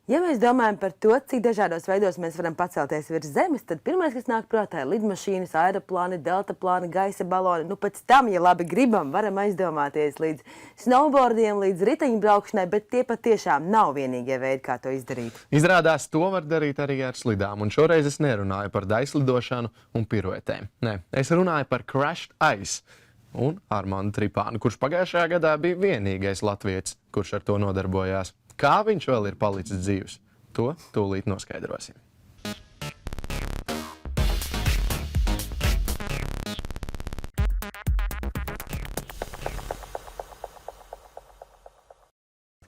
Ja mēs domājam par to, cik dažādos veidos mēs varam pacelties virs zemes, tad pirmais, kas nāk prātā, ir lidmašīnas, aeroplāni, deltaplāni, gaisa baloni. Nu, pēc tam, ja labi gribam, varam aizdomāties līdz snowboardiem, līdz riteņbraukšanai, bet tie patiešām nav vienīgie veidi, kā to izdarīt. Izrādās, to var darīt arī ar slidām, un šoreiz es nerunāju par daislidošanu un piruetēm. Nē, es runāju par crashed ice un Armandu Tripānu, kurš pagājušajā gadā bija vienīgais latvietis, kurš ar to nodarbojās. Kā viņš vēl ir palicis dzīvs? To tūlīt noskaidrosim.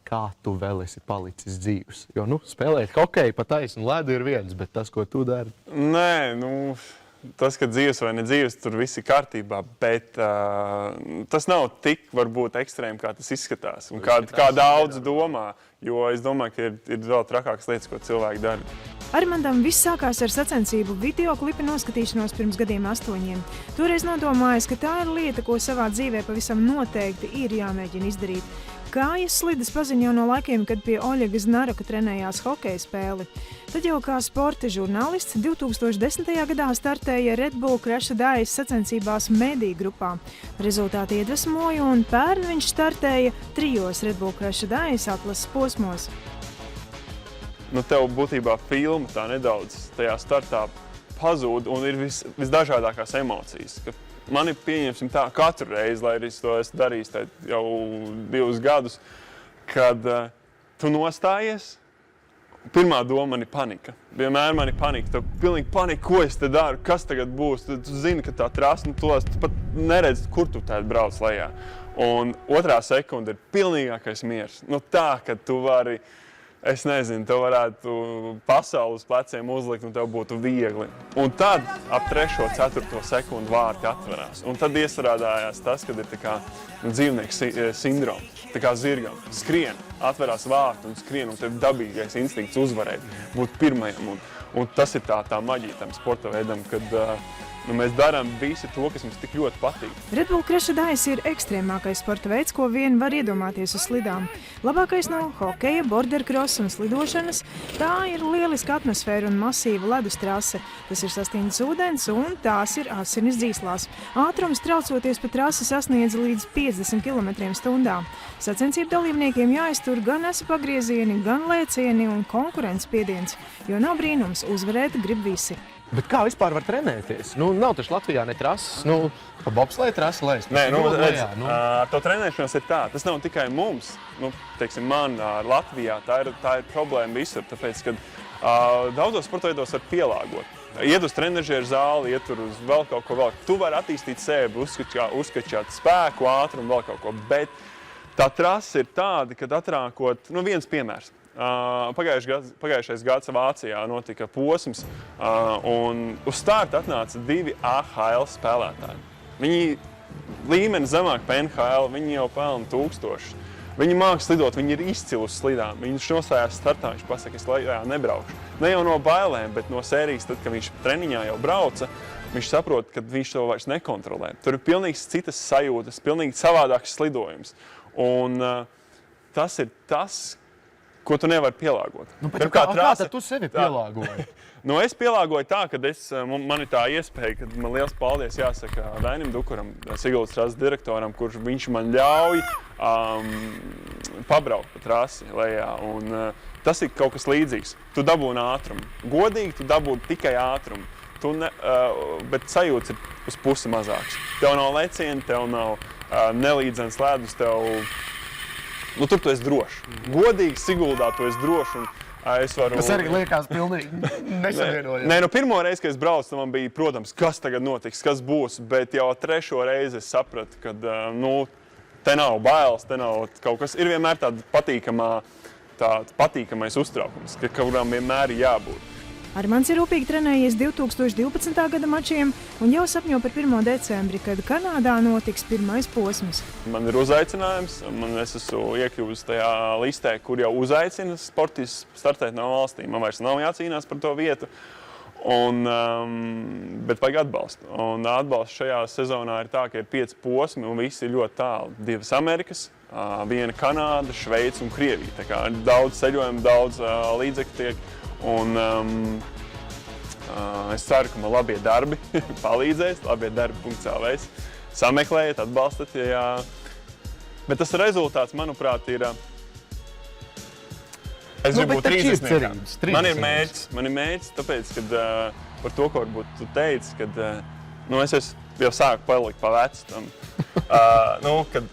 Kā tu vēl esi palicis dzīvs? Jo, spēlēt hokeju pa taisnu ledu ir viens, bet tas, ko tu dari? Nē, tas, ka dzīves vai nedzīves, tur viss ir kārtībā, bet tas nav tik, varbūt, ekstrēmi, kā tas izskatās. Un kā daudz domā, jo es domāju, ka ir vēl trakākas lietas, ko cilvēki dara. Armandam viss sākās ar sacensību videoklipa noskatīšanos pirms gadiem 8. Toreiz nodomājis, ka tā ir lieta, ko savā dzīvē pavisam noteikti ir jāmēģina izdarīt. Kājas slides paziņo no laikiem, kad pie Oļega Znaroka trenējās hokeja spēli. Tad jau kā sporta žurnālists 2010. gadā startēja Red Bull Crashed Ice sacensībās mediju grupā. Rezultāti iedvesmoja, un pērn viņš startēja 3 Red Bull Crashed Ice atlases posmos. Tev būtībā filma tā nedaudz tajā startā pazūd, un ir visdažādākās emocijas. Man ir, pieņemsim tā, katru reizi, lai arī es to esmu darījis jau 2 gadus, kad tu nostājies, pirmā doma man ir panika. Vienmēr man ir panika. Tev pilnīgi panika, ko es te daru, kas tagad būs. Tu zini, ka tā trasa, tu pat neredzi, kur tu tādu brauc lejā. Un otrā sekunda ir pilnīgākais miers. Tā, ka tu vari, es nezinu, tev varētu pasauli uz pleciem uzlikt, un tev būtu viegli. Un tad ap 3. 4. sekundu vārti atverās. Un tad iestrādājās tas, kad ir tā kā dzīvnieks sindroms. Tā kā zirgam. Skrien, atverās vārti un skrien, un tev dabīgais instinkts uzvarēt, būt pirmajam. Un tas ir tā maģija tam sporta veidam, kad mēs darām visu to, kas mums tik ļoti patīk. Red Bull Crashed Ice ir ekstrēmākais sporta veids, ko vien var iedomāties uz slidām. Labākais no hokeja, bordercross un slidošanas. Tā ir lieliska atmosfēra un masīva ledus trase. Tas ir sastindzis ūdens un tās ir asinis dzīslās. Ātrums traucoties pa trasi sasniedz līdz 50 km/h. Sacensību dalībniekiem jāiztur gan esi pagriezieni, gan lēcieni un konkurences spiediens, jo nav brīnums, uzvarēt grib visi. Bet kā vispār var trenēties? Nav taču Latvijā ne trases, pa bobsleja trasi lēst. Nē, ar to trenēšanos ir tā. Tas nav tikai mums, teiksim, man Latvijā. Tā ir problēma visur, tāpēc, ka daudzos sporta veidos var pielāgot. Iet uz trenažieru zāli, iet tur uz vēl kaut ko vēl. Tu vari attīstīt sevi, uzskačāt spēku, ātrumu, vēl kaut ko. Bet tā trasa ir tāda, kad atrākot, viens piemērs. Pagājušais gads Vācijā notika posms, un uz starta atnāca 2 AHL spēlētāji. Viņi līmeni zemāk pa NHL, viņi jau pelna 1000. Viņi māks slidot, viņi ir izcili uz slidām. Viņš nostājās startā, viņš pasaka, es lejā nebraukšu. Ne jau no bailēm, bet no sērijas, tad, kad viņš treniņā jau brauca, viņš saprot, ka viņš to vairs nekontrolē. Tur ir pilnīgi citas sajūtas, pilnīgi savādāks slidojums. Un tas ir tas, ko tu nevari pielāgot. Kā tad tu sevi pielāgoji? Es pielāgoju tā, ka man ir tā iespēja, kad man liels paldies jāsaka Dainim Dukuram, Siguldas trases direktoram, kurš viņš man ļauj pabraukt pa trasi lejā. Un tas ir kaut kas līdzīgs. Tu dabūni ātrumu. Godīgi tu dabūni tikai ātrumu. Bet sajūts ir uz pusi mazāks. Tev nav lecieni, tev nav nelīdzens ledus, tur tu esi drošs. Godīgi Siguldā tu esi drošs. Tas arī liekas pilnīgi nesavienojami. Nē, pirmo reizi, kad es braucu, man bija, protams, kas tagad notiks, kas būs, bet jau 3. reizi es sapratu, ka te nav bailes, te nav kaut kas. Ir vienmēr tāds patīkamais uztraukums, ka kuram vienmēr ir jābūt. Armands ir rūpīgi trenējies 2012. gada mačiem un jau sapņo par 1. decembri, kad Kanādā notiks pirmais posms. Man ir uzaicinājums, es esmu iekļuvis tajā listē, kur jau uzaicina sportistus startēt no valstīm. Man vairs nav jācīnās par to vietu, bet vajag atbalstu. Un atbalsts šajā sezonā ir tā, ka ir 5 posmi un visi ir ļoti tālu. 2 Amerikas, viena Kanāda, Šveice un Krievija. Tā kā daudz ceļojumu, daudz līdzekļu tiek. Un es ceru, ka man labie darbi palīdzēs, labiedarbi.lv. Sameklējiet, atbalstiet, ja. Bet tas rezultāts, manuprāt, ir... Es gribu būt 30. Man ir mērķis, tāpēc, kad par to, ko varbūt tu teici, kad es jau sāku palikt pa vecu tam, kad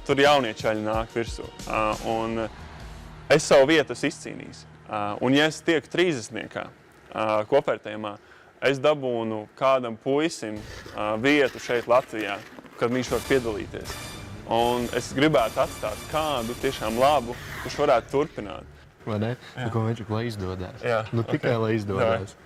tur jaunieši nāk virsū. Un es savu vietu esmu izcīnījis. Un ja es tieku 30. Kopvērtējumā, es dabūnu kādam puisim vietu šeit Latvijā, kad viņš var piedalīties. Un es gribētu atstāt kādu tiešām labu, kurš varētu turpināt. Vai ne? Ko viņš lai izdodās. Jā, Tikai lai izdodās. Jā.